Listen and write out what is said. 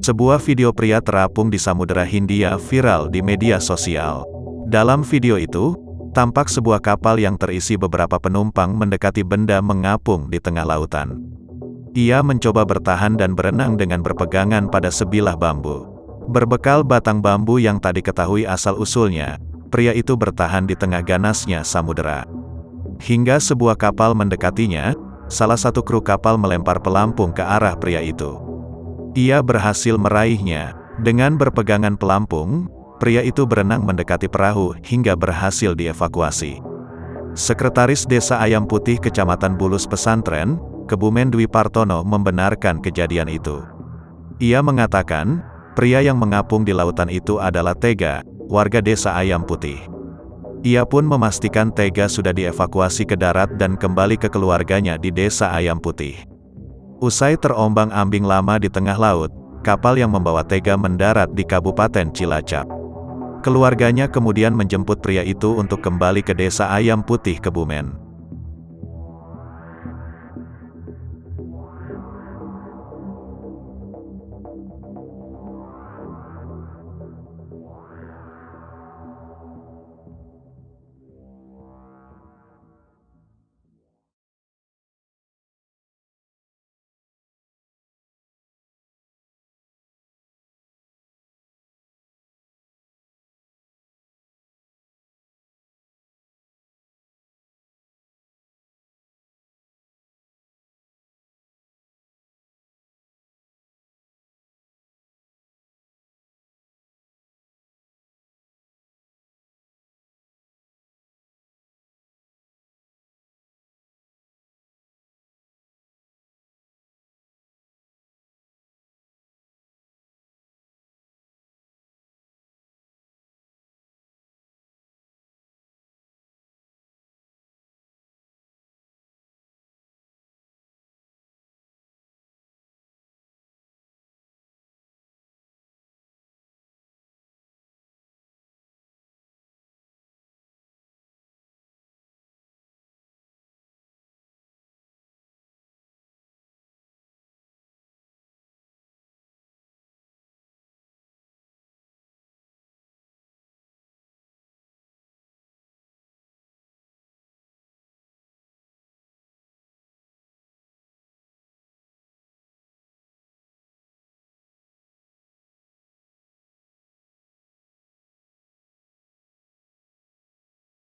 Sebuah video pria terapung di Samudera Hindia viral di media sosial. Dalam video itu, tampak sebuah kapal yang terisi beberapa penumpang mendekati benda mengapung di tengah lautan. Ia mencoba bertahan dan berenang dengan berpegangan pada sebilah bambu. Berbekal batang bambu yang tak diketahui asal-usulnya, pria itu bertahan di tengah ganasnya samudera. Hingga sebuah kapal mendekatinya, salah satu kru kapal melempar pelampung ke arah pria itu. Ia berhasil meraihnya. Dengan berpegangan pelampung, pria itu berenang mendekati perahu hingga berhasil dievakuasi. Sekretaris Desa Ayam Putih Kecamatan Bulus Pesantren, Kebumen Dwi Partono membenarkan kejadian itu. Ia mengatakan, pria yang mengapung di lautan itu adalah Tega, warga Desa Ayam Putih. Ia pun memastikan Tega sudah dievakuasi ke darat dan kembali ke keluarganya di Desa Ayam Putih. Usai terombang-ambing lama di tengah laut, kapal yang membawa Tega mendarat di Kabupaten Cilacap. Keluarganya kemudian menjemput pria itu untuk kembali ke Desa Ayam Putih Kebumen.